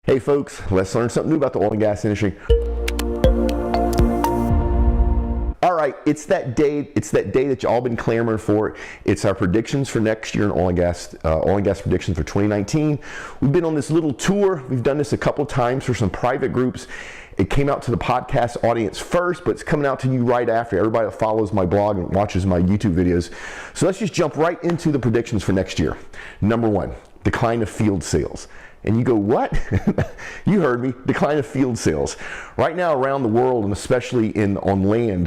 Hey folks, let's learn something new about the oil and gas industry. All right, it's that day that you all been clamoring for. It's our predictions for next year in oil and gas predictions for 2019. We've been on this little tour. We've done this a couple times for some private groups. It came out to the podcast audience first, but it's coming out to you right after. Everybody that follows my blog and watches my YouTube videos. So let's just jump right into the predictions for next year. Number one, decline of field sales. And you go, what? You heard me, decline of field sales. Right now around the world, and especially on land,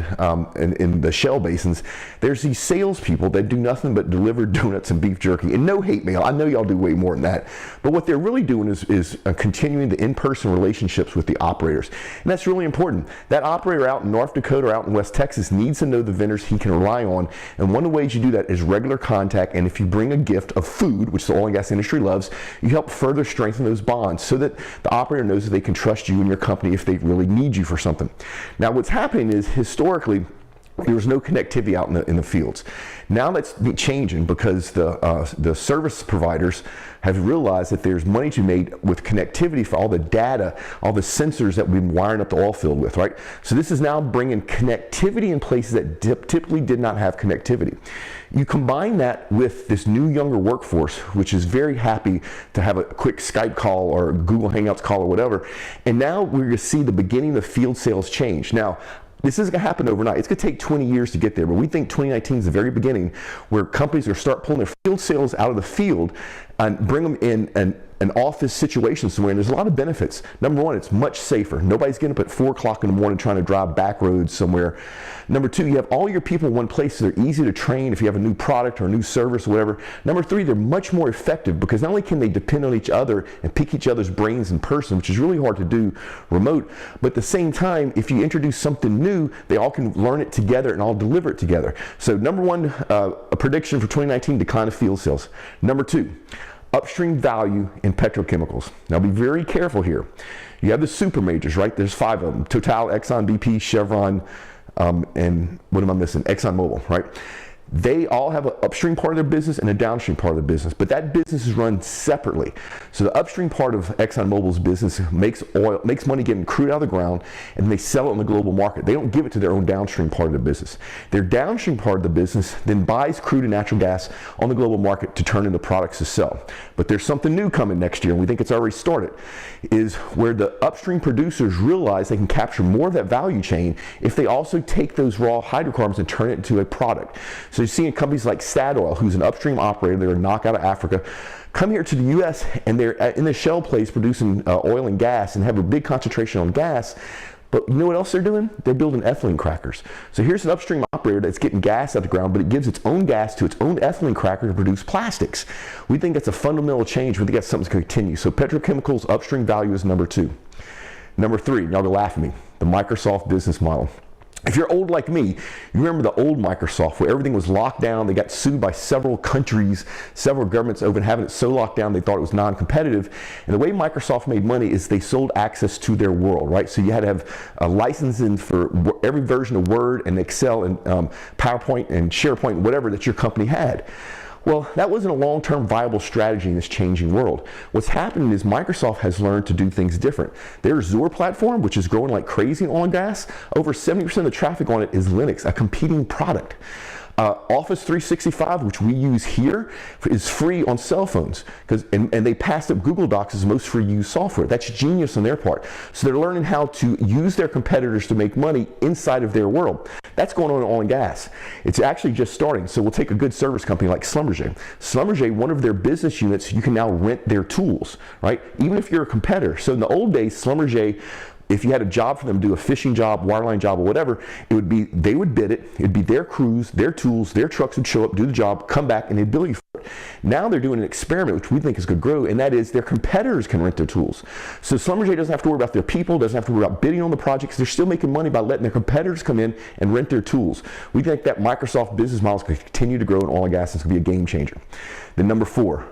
in the shale basins, there's these salespeople that do nothing but deliver donuts and beef jerky. And no hate mail, I know y'all do way more than that. But what they're really doing is continuing the in-person relationships with the operators. And that's really important. That operator out in North Dakota or out in West Texas needs to know the vendors he can rely on. And one of the ways you do that is regular contact. And if you bring a gift of food, which the oil and gas industry loves, you help further strengthen those bonds so that the operator knows that they can trust you and your company if they really need you for something. Now what's happening is historically there was no connectivity out in the fields. Now that's changing because the service providers have realized that there's money to be made with connectivity for all the data, all the sensors that we've been wiring up the oil field with, right? So this is now bringing connectivity in places that typically did not have connectivity. You combine that with this new younger workforce, which is very happy to have a quick Skype call or Google Hangouts call or whatever, and now we're going to see the beginning of field sales change. Now, this isn't going to happen overnight. It's going to take 20 years to get there, but we think 2019 is the very beginning where companies are start pulling their field sales out of the field and bring them in an office situation somewhere, and there's a lot of benefits. Number one, it's much safer. Nobody's getting up at 4 o'clock in the morning trying to drive back roads somewhere. Number two, you have all your people in one place, so they're easy to train if you have a new product or a new service or whatever. Number three, they're much more effective because not only can they depend on each other and pick each other's brains in person, which is really hard to do remote, but at the same time, if you introduce something new, they all can learn it together and all deliver it together. So number one, a prediction for 2019, decline of field sales. Number two, upstream value in petrochemicals. Now be very careful here. You have the super majors, right? There's 5 of them: Total, Exxon, BP, Chevron, and what am I missing? ExxonMobil, right? They all have an upstream part of their business and a downstream part of the business, but that business is run separately. So the upstream part of ExxonMobil's business makes money getting crude out of the ground, and they sell it on the global market. They don't give it to their own downstream part of the business. Their downstream part of the business then buys crude and natural gas on the global market to turn into products to sell. But there's something new coming next year, and we think it's already started, is where the upstream producers realize they can capture more of that value chain if they also take those raw hydrocarbons and turn it into a product. So you're seeing companies like Statoil, who's an upstream operator, they're a knockout of Africa, come here to the U.S. and they're in the shale place producing oil and gas and have a big concentration on gas. But you know what else they're doing? They're building ethylene crackers. So here's an upstream operator that's getting gas out of the ground, but it gives its own gas to its own ethylene cracker to produce plastics. We think that's a fundamental change. We think that's something that's going to continue. So petrochemicals upstream value is number two. Number three, y'all gonna laugh at me, the Microsoft business model. If you're old like me, you remember the old Microsoft where everything was locked down. They got sued by several countries, several governments over having it so locked down they thought it was non-competitive. And the way Microsoft made money is they sold access to their world, right? So you had to have a licensing for every version of Word and Excel and PowerPoint and SharePoint and whatever that your company had. Well, that wasn't a long-term viable strategy in this changing world. What's happening is Microsoft has learned to do things different. Their Azure platform, which is growing like crazy in oil and gas, over 70% of the traffic on it is Linux, a competing product. Office 365, which we use here, is free on cell phones, and they passed up Google Docs as the most free used software. That's genius on their part. So they're learning how to use their competitors to make money inside of their world. That's going on in oil and gas. It's actually just starting. So we'll take a good service company like Schlumberger. Schlumberger, one of their business units, you can now rent their tools, right? Even if you're a competitor. So in the old days, Schlumberger, if you had a job for them to do a fishing job, wireline job, or whatever, it would be, they would bid it, it'd be their crews, their tools, their trucks would show up, do the job, come back, and they'd bill you for it. Now they're doing an experiment, which we think is going to grow, and that is their competitors can rent their tools. So Schlumberger doesn't have to worry about their people, doesn't have to worry about bidding on the projects. They're still making money by letting their competitors come in and rent their tools. We think that Microsoft business model is going to continue to grow in oil and gas, and it's going to be a game changer. Then number 4,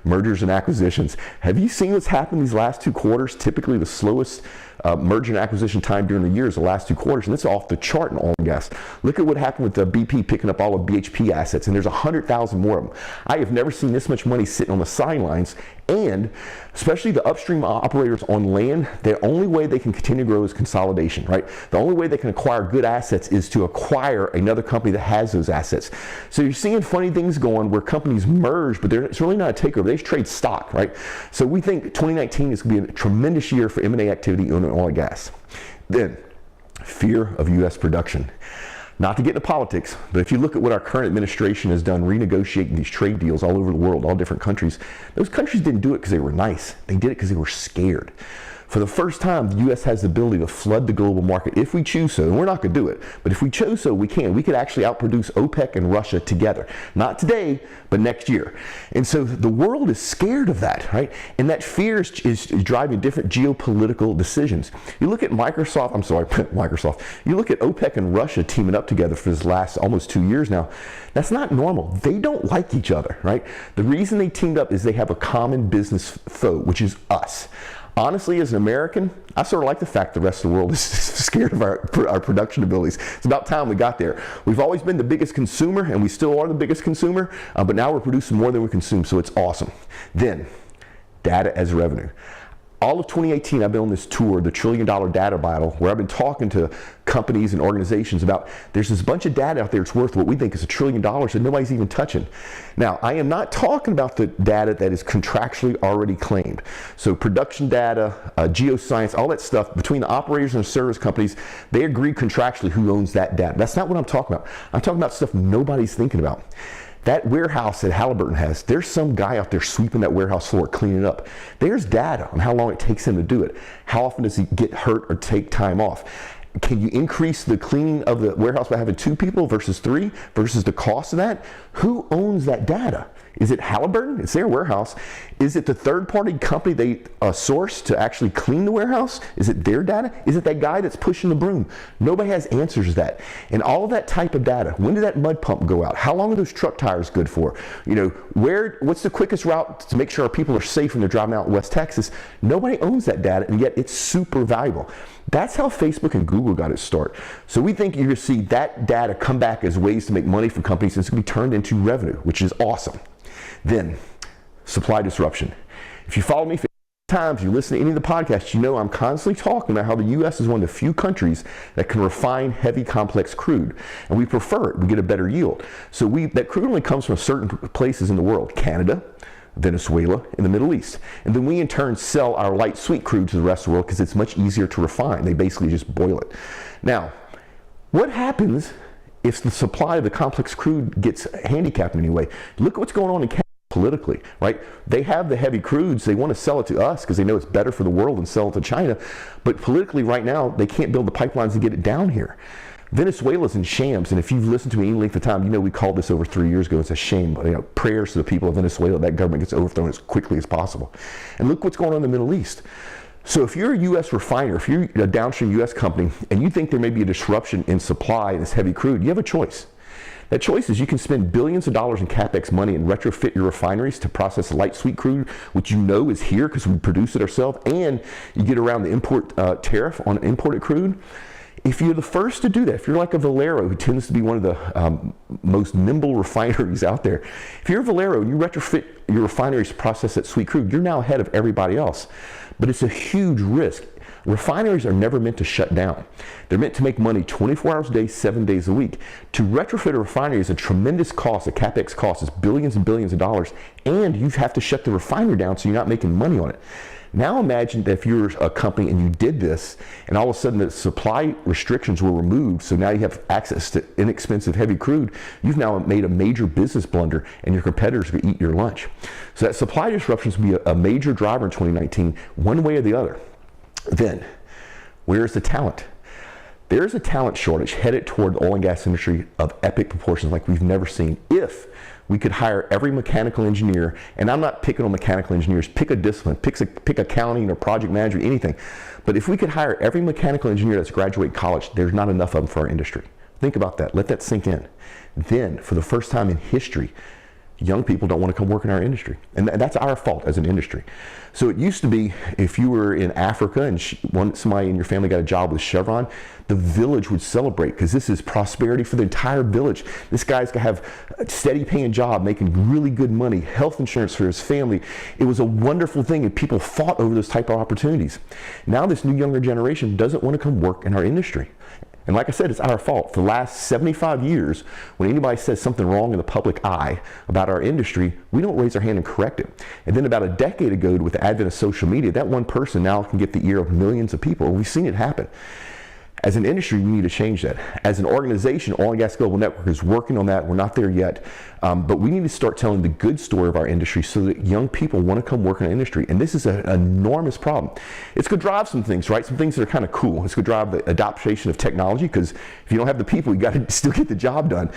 mergers and acquisitions. Have you seen what's happened these last 2 quarters? Typically the slowest merger and acquisition time during the year is the last 2 quarters, and it's off the chart in oil and gas. Look at what happened with the BP picking up all of BHP assets, and there's 100,000 more of them. I have never seen this much money sitting on the sidelines, And especially the upstream operators on land, the only way they can continue to grow is consolidation, right? The only way they can acquire good assets is to acquire another company that has those assets. So you're seeing funny things going where companies merge, but it's really not a takeover. They trade stock, right? So we think 2019 is going to be a tremendous year for M&A activity in oil and gas. Then, fear of U.S. production. Not to get into politics, but if you look at what our current administration has done, renegotiating these trade deals all over the world, all different countries, those countries didn't do it because they were nice. They did it because they were scared. For the first time, the U.S. has the ability to flood the global market if we choose so, and we're not going to do it, but if we chose so, we can. We could actually outproduce OPEC and Russia together. Not today, but next year. And so the world is scared of that, right? And that fear is driving different geopolitical decisions. You look at Microsoft, you look at OPEC and Russia teaming up together for this last almost 2 years now. That's not normal. They don't like each other, right? The reason they teamed up is they have a common business foe, which is us. Honestly, as an American, I sort of like the fact the rest of the world is scared of our production abilities. It's about time we got there. We've always been the biggest consumer, and we still are the biggest consumer, but now we're producing more than we consume, so it's awesome. Then, data as revenue. All of 2018, I've been on this tour, the $1 trillion data battle, where I've been talking to companies and organizations about there's this bunch of data out there that's worth what we think is $1 trillion that nobody's even touching. Now, I am not talking about the data that is contractually already claimed. So production data, geoscience, all that stuff between the operators and the service companies, they agree contractually who owns that data. That's not what I'm talking about. I'm talking about stuff nobody's thinking about. That warehouse that Halliburton has, there's some guy out there sweeping that warehouse floor, cleaning it up. There's data on how long it takes him to do it. How often does he get hurt or take time off? Can you increase the cleaning of the warehouse by having 2 people versus 3 versus the cost of that? Who owns that data? Is it Halliburton? It's their warehouse. Is it the third-party company they source to actually clean the warehouse? Is it their data? Is it that guy that's pushing the broom? Nobody has answers to that. And all of that type of data, when did that mud pump go out? How long are those truck tires good for? You know, what's the quickest route to make sure our people are safe when they're driving out in West Texas? Nobody owns that data, and yet it's super valuable. That's how Facebook and Google got its start. So we think you're going to see that data come back as ways to make money for companies, and it's going to be turned into revenue, which is awesome. Then, supply disruption. If you follow me for times, you listen to any of the podcasts, you know I'm constantly talking about how the U.S. is one of the few countries that can refine heavy, complex crude. And we prefer it. We get a better yield. So that crude only comes from certain places in the world. Canada, Venezuela, and the Middle East. And then we in turn sell our light sweet crude to the rest of the world because it's much easier to refine. They basically just boil it. Now, what happens if the supply of the complex crude gets handicapped in any way? Look at what's going on in Canada politically, right? They have the heavy crudes. They want to sell it to us because they know it's better for the world than sell it to China. But politically right now, they can't build the pipelines to get it down here. Venezuela's in shams, and if you've listened to me any length of time, you know we called this over 3 years ago. It's a shame. You know, prayers to the people of Venezuela, that government gets overthrown as quickly as possible. And look what's going on in the Middle East. So if you're a U.S. refiner, if you're a downstream U.S. company, and you think there may be a disruption in supply in this heavy crude, you have a choice. That choice is you can spend billions of dollars in CapEx money and retrofit your refineries to process light sweet crude, which you know is here because we produce it ourselves, and you get around the import tariff on imported crude. If you're the first to do that, if you're like a Valero, who tends to be one of the most nimble refineries out there, if you're a Valero and you retrofit your refineries to process that sweet crude, you're now ahead of everybody else. But it's a huge risk. Refineries are never meant to shut down. They're meant to make money 24 hours a day, 7 days a week. To retrofit a refinery is a tremendous cost. A CapEx cost is billions and billions of dollars, and you have to shut the refinery down so you're not making money on it. Now imagine that if you're a company and you did this, and all of a sudden the supply restrictions were removed, so now you have access to inexpensive heavy crude. You've now made a major business blunder, and your competitors will eat your lunch. So that supply disruptions will be a major driver in 2019, one way or the other. Then, where's the talent? There's a talent shortage headed toward the oil and gas industry of epic proportions like we've never seen. If we could hire every mechanical engineer, and I'm not picking on mechanical engineers, pick a discipline, pick accounting or project management, anything. But if we could hire every mechanical engineer that's graduated college, there's not enough of them for our industry. Think about that. Let that sink in. Then, for the first time in history, young people don't want to come work in our industry. And that's our fault as an industry. So it used to be, if you were in Africa and somebody in your family got a job with Chevron, the village would celebrate because this is prosperity for the entire village. This guy's gonna have a steady paying job, making really good money, health insurance for his family. It was a wonderful thing, and people fought over those type of opportunities. Now this new younger generation doesn't want to come work in our industry. And like I said, it's our fault. For the last 75 years, when anybody says something wrong in the public eye about our industry, we don't raise our hand and correct it. And then about a decade ago, with the advent of social media, that one person now can get the ear of millions of people. We've seen it happen. As an industry, we need to change that. As an organization, Oil and Gas Global Network is working on that. We're not there yet, but we need to start telling the good story of our industry so that young people want to come work in our industry. And this is an enormous problem. It's going to drive some things, right? Some things that are kind of cool. It's going to drive the adoption of technology, because if you don't have the people, you got to still get the job done.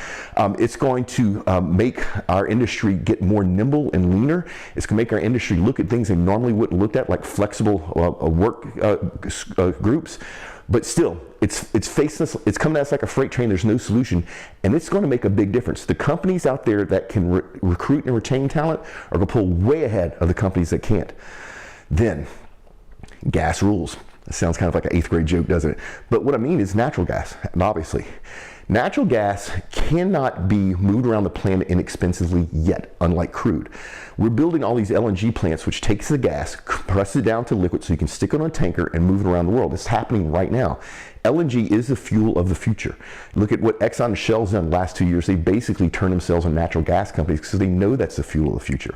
It's going to make our industry get more nimble and leaner. It's going to make our industry look at things they normally wouldn't look at, like flexible work groups. But still, it's facing us, it's coming at us like a freight train. There's no solution, and it's going to make a big difference. The companies out there that can recruit and retain talent are going to pull way ahead of the companies that can't. Then, gas rules. That sounds kind of like an 8th grade joke, doesn't it? But what I mean is natural gas, obviously. Natural gas cannot be moved around the planet inexpensively yet, unlike crude. We're building all these LNG plants, which takes the gas, compresses it down to liquid so you can stick it on a tanker and move it around the world. It's happening right now. LNG is the fuel of the future. Look at what Exxon and Shell's done the last 2 years. They basically turned themselves on natural gas companies because they know that's the fuel of the future.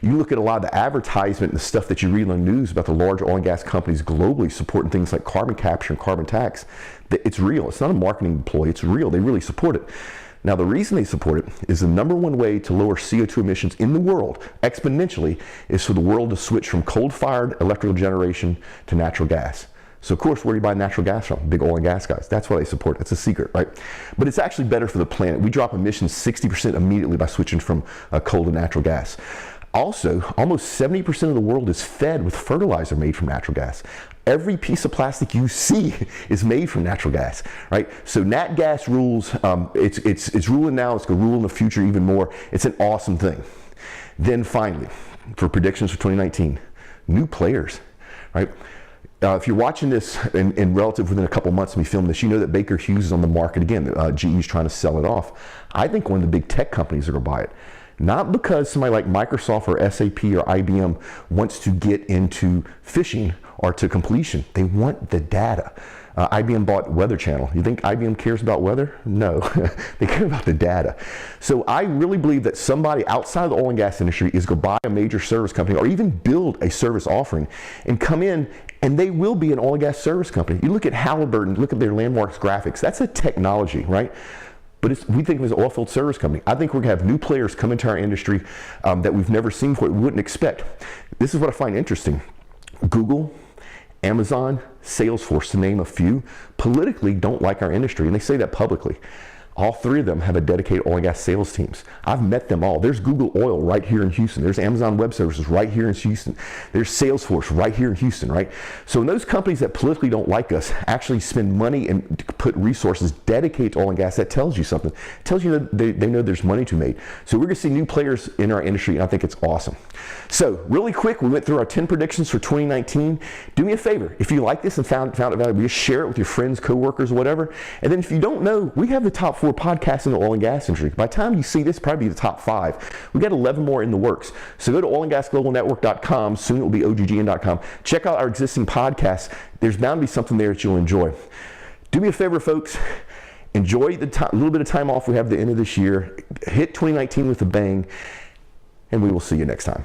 You look at a lot of the advertisement and the stuff that you read on the news about the large oil and gas companies globally supporting things like carbon capture and carbon tax. It's real. It's not a marketing ploy. It's real. They really support it. Now, the reason they support it is the #1 way to lower CO2 emissions in the world exponentially is for the world to switch from coal-fired electrical generation to natural gas. So, of course, where do you buy natural gas from? Big oil and gas guys. That's why they support it. That's a secret, right? But it's actually better for the planet. We drop emissions 60% immediately by switching from coal to natural gas. Also, almost 70% of the world is fed with fertilizer made from natural gas. Every piece of plastic you see is made from natural gas, right? So nat gas rules, it's ruling now, it's going to rule in the future even more. It's an awesome thing. Then finally, for predictions for 2019, new players, right? If you're watching this in relative within a couple months of me filming this, you know that Baker Hughes is on the market again. GE's trying to sell it off. I think one of the big tech companies are going to buy it. Not because somebody like Microsoft or SAP or IBM wants to get into fishing or to completion. They want the data. IBM bought Weather Channel. You think IBM cares about weather? No, they care about the data. So I really believe that somebody outside of the oil and gas industry is going to buy a major service company or even build a service offering and come in, and they will be an oil and gas service company. You look at Halliburton, look at their Landmarks graphics. That's a technology, right? But we think of it as an oilfield service company. I think we're going to have new players come into our industry that we've never seen before, we wouldn't expect. This is what I find interesting. Google, Amazon, Salesforce, to name a few, politically don't like our industry, and they say that publicly. All 3 of them have a dedicated oil and gas sales teams. I've met them all. There's Google Oil right here in Houston. There's Amazon Web Services right here in Houston. There's Salesforce right here in Houston, right? So when those companies that politically don't like us actually spend money and put resources dedicated to oil and gas, that tells you something. It tells you that they know there's money to be made. So we're going to see new players in our industry, and I think it's awesome. So really quick, we went through our 10 predictions for 2019. Do me a favor. If you like this and found it valuable, just share it with your friends, coworkers, whatever. And then if you don't know, we have the top 4 podcasts in the oil and gas industry. By the time you see this, probably be the top 5. We got 11 more in the works. So go to oilandgasglobalnetwork.com. Soon it will be OGGN.com. Check out our existing podcasts. There's bound to be something there that you'll enjoy. Do me a favor, folks. Enjoy the little bit of time off we have at the end of this year. Hit 2019 with a bang, and we will see you next time.